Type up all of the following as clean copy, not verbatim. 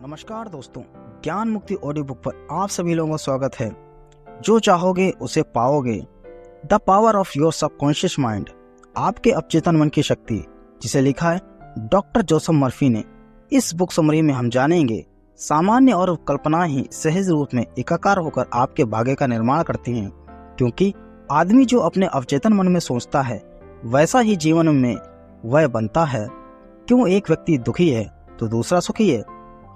नमस्कार दोस्तों, ज्ञान मुक्ति ऑडियो बुक पर आप सभी लोगों का स्वागत है। जो चाहोगे उसे पाओगे, the power of your subconscious mind, आपके अवचेतन मन की शक्ति, जिसे लिखा है डॉक्टर जोसेफ मर्फी ने। इस बुक समरी में हम जानेंगे सामान्य और कल्पना ही सहज रूप में एकाकार होकर आपके भाग्य का निर्माण करती हैं, क्योंकि आदमी जो अपने अवचेतन मन में सोचता है वैसा ही जीवन में वह बनता है। क्यों एक व्यक्ति दुखी है तो दूसरा सुखी है?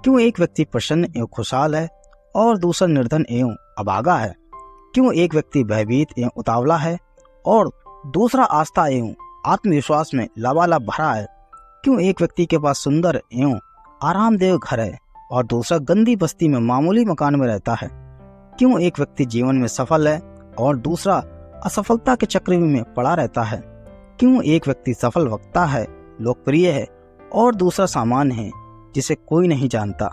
क्यों एक व्यक्ति प्रसन्न एवं खुशहाल है और दूसरा निर्धन एवं अभागा है? क्यों एक व्यक्ति भयभीत एवं उतावला है और दूसरा आस्था एवं आत्मविश्वास में लबालब भरा है? क्यों एक व्यक्ति के पास सुंदर एवं आरामदेह घर है और दूसरा गंदी बस्ती में मामूली मकान में रहता है? क्यों एक व्यक्ति जीवन में सफल है और दूसरा असफलता के चक्रव्यूह में पड़ा रहता है? क्यों एक व्यक्ति सफल वक्ता है, लोकप्रिय है और दूसरा सामान्य है जिसे कोई नहीं जानता?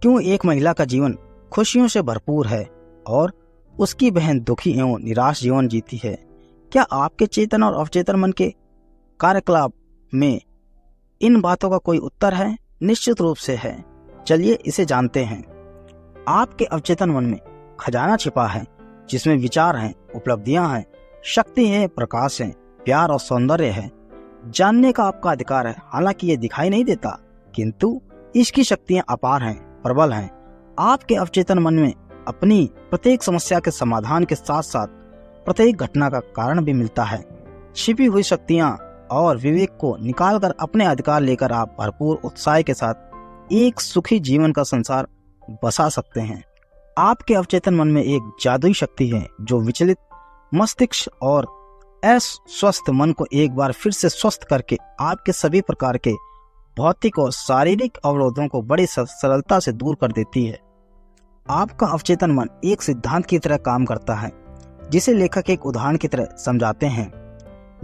क्यों एक महिला का जीवन खुशियों से भरपूर है और उसकी बहन दुखी एवं निराश जीवन जीती है? क्या आपके चेतन और अवचेतन मन के कार्यकलाप में इन बातों का कोई उत्तर है? निश्चित रूप से है। चलिए इसे जानते हैं। आपके अवचेतन मन में खजाना छिपा है, जिसमें विचार हैं, उपलब्धियां हैं, शक्ति है, प्रकाश है, प्यार और सौंदर्य है। जानने का आपका अधिकार है। हालांकि ये दिखाई नहीं देता, किंतु इसकी शक्तियां अपार हैं, प्रबल हैं। आपके अवचेतन मन में अपनी प्रत्येक समस्या के समाधान के साथ साथ प्रत्येक घटना का कारण भी मिलता है। छिपी हुई शक्तियां और विवेक को निकालकर अपने अधिकार लेकर आप भरपूर उत्साह के साथ एक सुखी जीवन का संसार बसा सकते हैं। आपके अवचेतन मन में एक जादुई शक्ति है जो विचलित मस्तिष्क और अस्वस्थ मन को एक बार फिर से स्वस्थ करके आपके सभी प्रकार के भौतिक और शारीरिक अवरोधों को बड़ी सरलता से दूर कर देती है। आपका अवचेतन मन एक सिद्धांत की तरह काम करता है, जिसे लेखक एक उदाहरण की तरह समझाते हैं।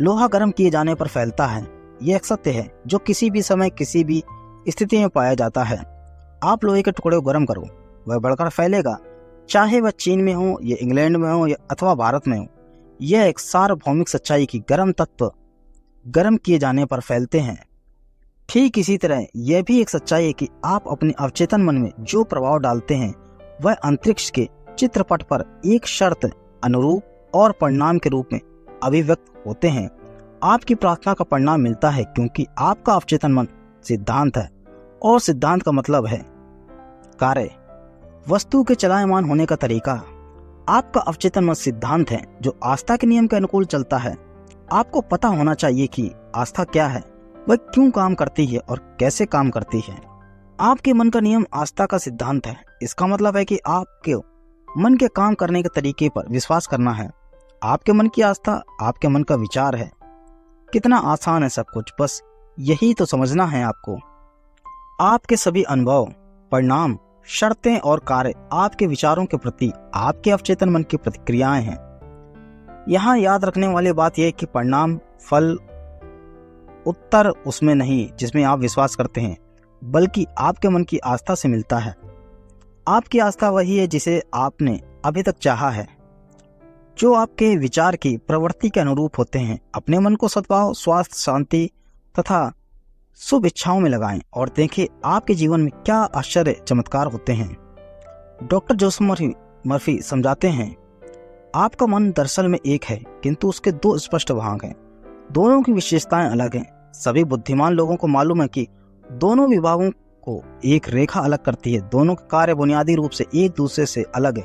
लोहा गर्म किए जाने पर फैलता है, यह एक सत्य है जो किसी भी समय किसी भी स्थिति में पाया जाता है। आप लोहे के टुकड़े को गर्म करो, वह बढ़कर फैलेगा, चाहे वह चीन में हो या इंग्लैंड में हो या अथवा भारत में हो। यह एक सार्वभौमिक सच्चाई की गर्म तत्व गर्म किए जाने पर फैलते हैं। ठीक इसी तरह यह भी एक सच्चाई है कि आप अपने अवचेतन मन में जो प्रभाव डालते हैं वह अंतरिक्ष के चित्रपट पर एक शर्त, अनुरूप और परिणाम के रूप में अभिव्यक्त होते हैं। आपकी प्रार्थना का परिणाम मिलता है क्योंकि आपका अवचेतन मन सिद्धांत है, और सिद्धांत का मतलब है कार्य, वस्तु के चलायमान होने का तरीका। आपका अवचेतन मन सिद्धांत है जो आस्था के नियम के अनुकूल चलता है। आपको पता होना चाहिए कि आस्था क्या है, वह क्यों काम करती है और कैसे काम करती है। आपके मन का नियम आस्था का सिद्धांत है। इसका मतलब है कि आपके मन के काम करने के तरीके पर विश्वास करना है। आपके मन की आस्था आपके मन का विचार है। कितना आसान है सब कुछ, बस यही तो समझना है आपको। आपके सभी अनुभव, परिणाम, शर्तें और कार्य आपके विचारों के प्रति आपके अवचेतन मन की प्रतिक्रियाएं हैं। यहाँ याद रखने वाली बात यह है कि परिणाम, फल, उत्तर उसमें नहीं जिसमें आप विश्वास करते हैं, बल्कि आपके मन की आस्था से मिलता है। आपकी आस्था वही है जिसे आपने अभी तक चाहा है, जो आपके विचार की प्रवृत्ति के अनुरूप होते हैं। अपने मन को सद्भाव, स्वास्थ्य, शांति तथा शुभ इच्छाओं में लगाएं और देखें आपके जीवन में क्या आश्चर्य चमत्कार होते हैं। डॉक्टर जोसेफ मर्फी समझाते हैं, आपका मन दरअसल में एक है, किंतु उसके दो स्पष्ट भाग हैं। दोनों की विशेषताएं अलग हैं। सभी बुद्धिमान लोगों को मालूम है कि दोनों विभागों को एक रेखा अलग करती है। दोनों के कार्य बुनियादी रूप से एक दूसरे से अलग है।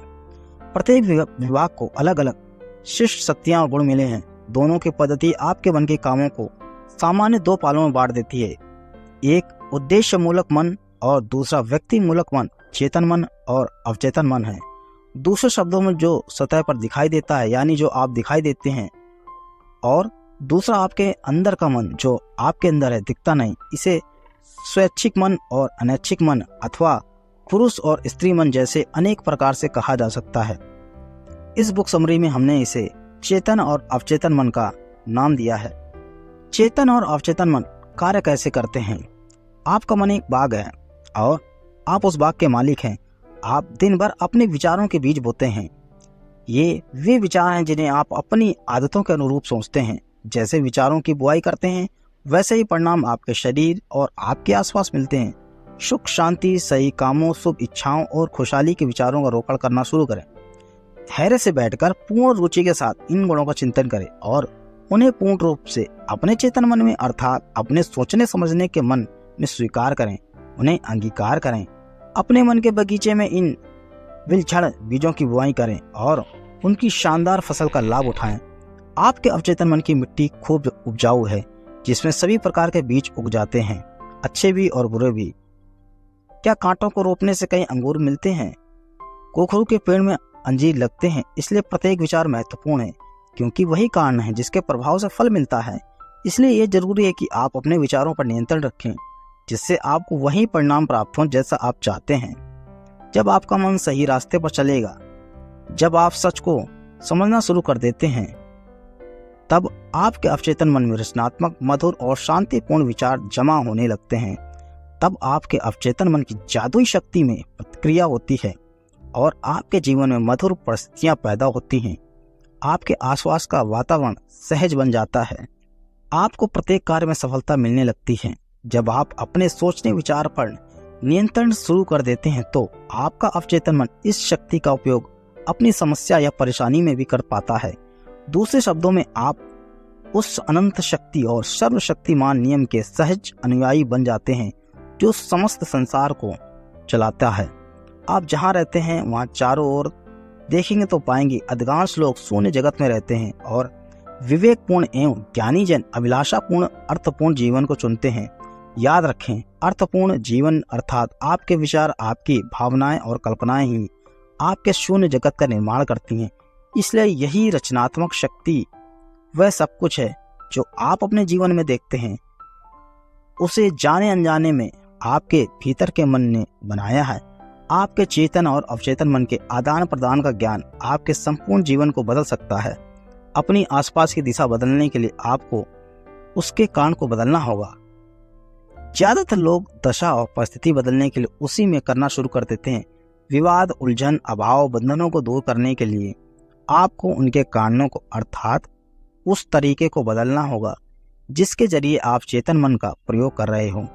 प्रत्येक विभाग को अलग अलग शिष्ट शक्तियां और गुण मिले हैं। दोनों की पद्धति आपके मन के कामों को सामान्य दो पालों में बांट देती है। एक उद्देश्य मूलक मन और दूसरा व्यक्ति मूलक मन, चेतन मन और अवचेतन मन है। दूसरे शब्दों में जो सतह पर दिखाई देता है, यानी जो आप दिखाई देते हैं, और दूसरा आपके अंदर का मन जो आपके अंदर है, दिखता नहीं। इसे स्वैच्छिक मन और अनैच्छिक मन अथवा पुरुष और स्त्री मन जैसे अनेक प्रकार से कहा जा सकता है। इस बुक समरी में हमने इसे चेतन और अवचेतन मन का नाम दिया है। चेतन और अवचेतन मन कार्य कैसे करते हैं? आपका मन एक बाग है और आप उस बाग के मालिक हैं। आप दिन भर अपने विचारों के बीज बोते हैं। ये वे विचार हैं जिन्हें आप अपनी आदतों के अनुरूप सोचते हैं। जैसे विचारों की बुआई करते हैं, वैसे ही परिणाम आपके शरीर और आपके आसपास मिलते हैं। सुख शांति, सही कामों, शुभ इच्छाओं और खुशहाली के विचारों का रोपण करना शुरू करें। धैर्य से बैठकर पूर्ण रुचि के साथ इन गुणों का चिंतन करें और उन्हें पूर्ण रूप से अपने चेतन मन में अर्थात अपने सोचने समझने के मन में स्वीकार करें, उन्हें अंगीकार करें। अपने मन के बगीचे में इन विलक्षण बीजों की बुआई करें और उनकी शानदार फसल का लाभ उठाएं। आपके अवचेतन मन की मिट्टी खूब उपजाऊ है, जिसमें सभी प्रकार के बीज उग जाते हैं, अच्छे भी और बुरे भी। क्या कांटों को रोपने से कहीं अंगूर मिलते हैं? कोखरू के पेड़ में अंजीर लगते हैं। इसलिए प्रत्येक विचार महत्वपूर्ण है, क्योंकि वही कारण है जिसके प्रभाव से फल मिलता है। इसलिए यह जरूरी है कि आप अपने विचारों पर नियंत्रण रखें, जिससे आपको वही परिणाम प्राप्त हो जैसा आप चाहते हैं। जब आपका मन सही रास्ते पर चलेगा, जब आप सच को समझना शुरू कर देते हैं, तब आपके अवचेतन मन में रचनात्मक, मधुर और शांतिपूर्ण विचार जमा होने लगते हैं। तब आपके अवचेतन मन की जादुई शक्ति में प्रतिक्रिया होती है और आपके जीवन में मधुर परिस्थितियां पैदा होती हैं। आपके आसपास का वातावरण सहज बन जाता है। आपको प्रत्येक कार्य में सफलता मिलने लगती है। जब आप अपने सोचने विचार पर नियंत्रण शुरू कर देते हैं, तो आपका अवचेतन मन इस शक्ति का उपयोग अपनी समस्या या परेशानी में भी कर पाता है। दूसरे शब्दों में, आप उस अनंत शक्ति और सर्वशक्तिमान नियम के सहज अनुयायी बन जाते हैं, जो समस्त संसार को चलाता है। आप जहाँ रहते हैं वहाँ चारों ओर देखेंगे तो पाएंगे अधिकांश लोग शून्य जगत में रहते हैं और विवेकपूर्ण एवं ज्ञानी जन अभिलाषापूर्ण अर्थपूर्ण जीवन को चुनते हैं। याद रखें, अर्थपूर्ण जीवन अर्थात आपके विचार, आपकी भावनाएं और कल्पनाएं ही आपके शून्य जगत का निर्माण करती हैं। इसलिए यही रचनात्मक शक्ति वह सब कुछ है जो आप अपने जीवन में देखते हैं। उसे जाने अनजाने में आपके भीतर के मन ने बनाया है। आपके चेतन और अवचेतन मन के आदान प्रदान का ज्ञान आपके संपूर्ण जीवन को बदल सकता है। अपनी आसपास की दिशा बदलने के लिए आपको उसके कारण को बदलना होगा। ज्यादातर लोग दशा और परिस्थिति बदलने के लिए उसी में करना शुरू कर देते हैं। विवाद, उलझन, अभाव, बंधनों को दूर करने के लिए आपको उनके कारणों को अर्थात उस तरीके को बदलना होगा जिसके जरिए आप चेतन मन का प्रयोग कर रहे हो।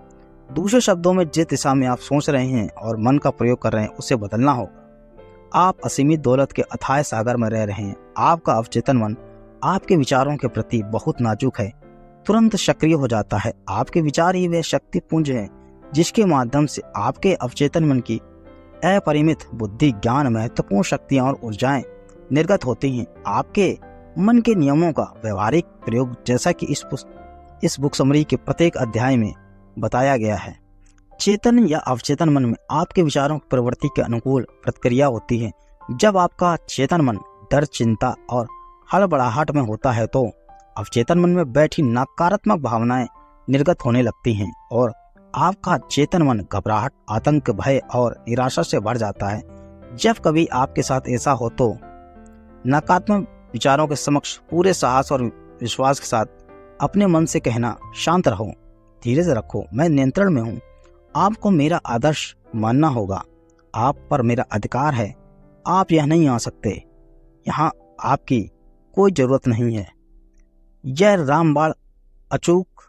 दूसरे शब्दों में, जिस दिशा में आप सोच रहे हैं और मन का प्रयोग कर रहे हैं, उसे बदलना होगा। आप असीमित दौलत के अथाह सागर में रह रहे हैं। आपका अवचेतन मन आपके विचारों के प्रति बहुत नाजुक है, तुरंत सक्रिय हो जाता है। आपके विचार ही वे शक्ति पुंज हैं जिसके माध्यम से आपके अवचेतन मन की अपरिमित बुद्धि, ज्ञान, महत्वपूर्ण शक्तियां और ऊर्जाएं निर्गत होती हैं। आपके मन के नियमों का व्यवहारिक प्रयोग, जैसा कि इस बुक समरी के प्रत्येक अध्याय में बताया गया है। चेतन या अवचेतन मन में आपके विचारों की प्रवृत्ति के अनुकूल प्रतिक्रिया होती है। जब आपका चेतन मन डर, चिंता और हड़बड़ाहट में होता है, तो अवचेतन मन में बैठी नकारात्मक भावनाएं निर्गत होने लगती हैं और आपका चेतन मन घबराहट, आतंक, भय और निराशा से भर जाता है। जब कभी आपके साथ ऐसा हो, तो नकारात्मक विचारों के समक्ष पूरे साहस और विश्वास के साथ अपने मन से कहना, शांत रहो, धीरज रखो, मैं नियंत्रण में हूँ। आपको मेरा आदर्श मानना होगा। आप पर मेरा अधिकार है। आप यह नहीं आ सकते। यहाँ आपकी कोई जरूरत नहीं है। यह रामबाण अचूक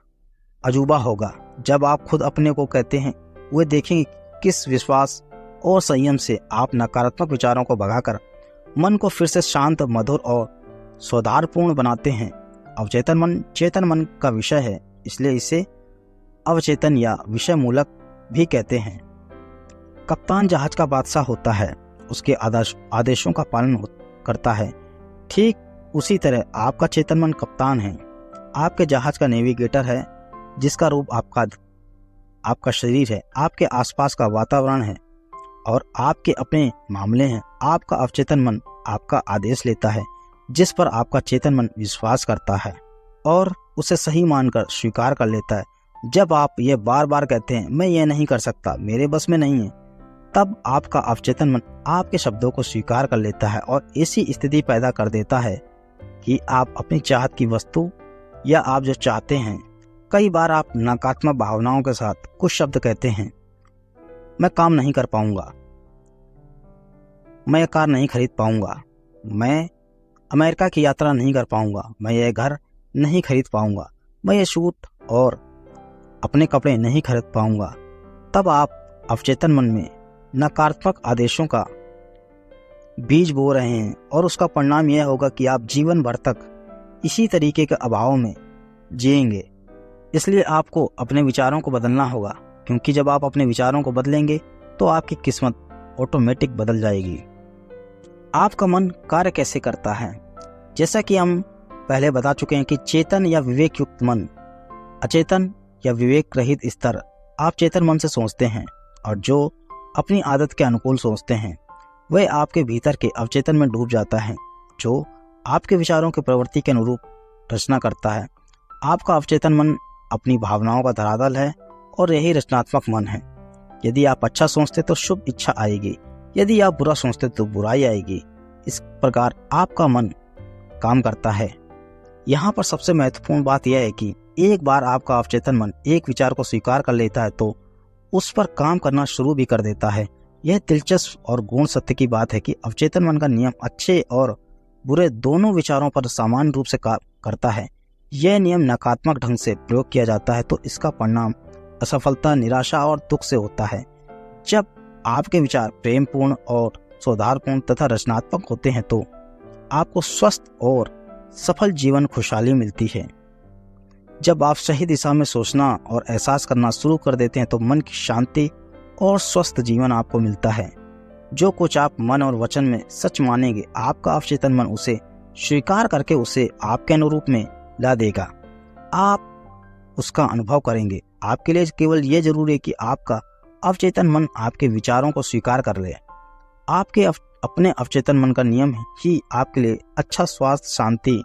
अजूबा होगा। जब आप खुद अपने को कहते हैं, वे देखेंगे किस विश्वास और संयम से आप नकारात्मक विचारों को भगाकर मन को फिर से शांत, मधुर और सौहार्दपूर्ण बनाते हैं। अवचेतन मन चेतन मन का विषय है, इसलिए इसे अवचेतन या विषय मूलक भी कहते हैं। कप्तान जहाज का बादशाह होता है, उसके आदेशों का पालन करता है। ठीक उसी तरह आपका चेतन मन कप्तान है, आपके जहाज का नेविगेटर है, जिसका रूप आपका शरीर है, आपके आसपास का वातावरण है और आपके अपने मामले हैं। आपका अवचेतन मन आपका आदेश लेता है, जिस पर आपका चेतन मन विश्वास करता है और उसे सही मानकर स्वीकार कर लेता है। जब आप ये बार बार कहते हैं, मैं ये नहीं कर सकता, मेरे बस में नहीं है, तब आपका अवचेतन मन आपके शब्दों को स्वीकार कर लेता है और ऐसी स्थिति पैदा कर देता है कि आप अपनी चाहत की वस्तु या आप जो चाहते हैं। कई बार आप नकारात्मक भावनाओं के साथ कुछ शब्द कहते हैं, मैं काम नहीं कर पाऊंगा, मैं यह कार नहीं खरीद पाऊंगा, मैं अमेरिका की यात्रा नहीं कर पाऊंगा, मैं यह घर नहीं खरीद पाऊंगा, मैं ये सूट और अपने कपड़े नहीं खरीद पाऊंगा। तब आप अवचेतन मन में नकारात्मक आदेशों का बीज बो रहे हैं और उसका परिणाम यह होगा कि आप जीवन भर तक इसी तरीके के अभाव में जिएंगे। इसलिए आपको अपने विचारों को बदलना होगा, क्योंकि जब आप अपने विचारों को बदलेंगे तो आपकी किस्मत ऑटोमेटिक बदल जाएगी। आपका मन कार्य कैसे करता है? जैसा कि हम पहले बता चुके हैं कि चेतन या विवेक युक्त मन, अचेतन या विवेक रहित स्तर आप चेतन मन से सोचते हैं, और जो अपनी आदत के अनुकूल सोचते हैं वह आपके भीतर के अवचेतन में डूब जाता है, जो आपके विचारों की प्रवृत्ति के अनुरूप रचना करता है। आपका अवचेतन मन अपनी भावनाओं का धरातल है और यही रचनात्मक मन है। यदि आप अच्छा सोचते तो शुभ इच्छा आएगी, यदि आप बुरा सोचते तो बुराई आएगी। इस प्रकार आपका मन काम करता है। यहाँ पर सबसे महत्वपूर्ण बात यह है कि एक बार आपका अवचेतन मन एक विचार को स्वीकार कर लेता है तो उस पर काम करना शुरू भी कर देता है। यह दिलचस्प और गूढ़ सत्य की बात है कि अवचेतन मन का नियम अच्छे और बुरे दोनों विचारों पर समान रूप से काम करता है। यह नियम नकारात्मक ढंग से प्रयोग किया जाता है तो इसका परिणाम असफलता, निराशा और दुख से होता है। जब आपके विचार प्रेमपूर्ण और सुधारपूर्ण तथा रचनात्मक होते हैं तो आपको स्वस्थ और सफल जीवन खुशहाली मिलती है। जब आप सही दिशा में सोचना और एहसास करना शुरू कर देते हैं तो मन की शांति और स्वस्थ जीवन आपको मिलता है। जो कुछ आप मन और वचन में सच मानेंगे, आपका अवचेतन मन उसे स्वीकार करके उसे आपके अनुरूप में ला देगा। आप उसका अनुभव करेंगे। आपके लिए केवल यह जरूरी है कि आपका अवचेतन मन आपके विचारों को स्वीकार कर ले। आपके अपने अवचेतन मन का नियम ही आपके लिए अच्छा स्वास्थ्य, शांति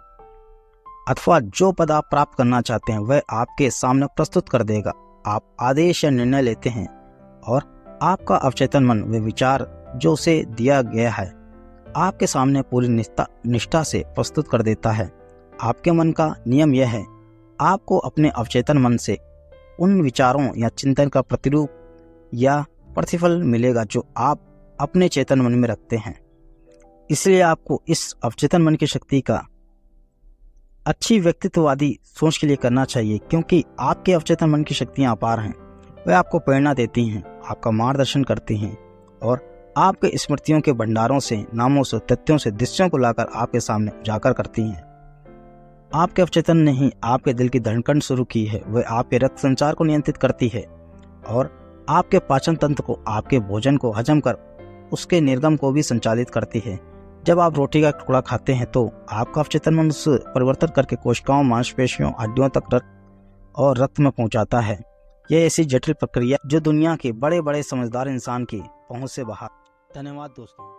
अथवा जो पद आप प्राप्त करना चाहते हैं वह आपके सामने प्रस्तुत कर देगा। आप आदेश या निर्णय लेते हैं और आपका अवचेतन मन वे विचार जो उसे दिया गया है आपके सामने पूरी निष्ठा से प्रस्तुत कर देता है। आपके मन का नियम यह है, आपको अपने अवचेतन मन से उन विचारों या चिंतन का प्रतिरूप या प्रतिफल मिलेगा जो आप अपने चेतन मन में रखते हैं। इसलिए आपको इस अवचेतन मन की शक्ति का अच्छी व्यक्तित्ववादी सोच के लिए करना चाहिए, क्योंकि आपके अवचेतन मन की शक्तियां अपार हैं। वे आपको प्रेरणा देती हैं, आपका मार्गदर्शन करती हैं और आपके स्मृतियों के भंडारों से, नामों से, तथ्यों से, दृश्यों को लाकर आपके सामने उजागर करती हैं। आपके अवचेतन ने ही आपके दिल की धड़कन शुरू की है। वह आपके रक्त संचार को नियंत्रित करती है और आपके पाचन तंत्र को, आपके भोजन को हजम कर उसके निर्गम को भी संचालित करती है। जब आप रोटी का टुकड़ा खाते हैं तो आपका अवचेतन मन उस परिवर्तन करके कोशिकाओं, मांसपेशियों, हड्डियों तक रक्त में पहुंचाता है। यह ऐसी जटिल प्रक्रिया जो दुनिया के बड़े बड़े समझदार इंसान की पहुंच से बाहर। धन्यवाद दोस्तों।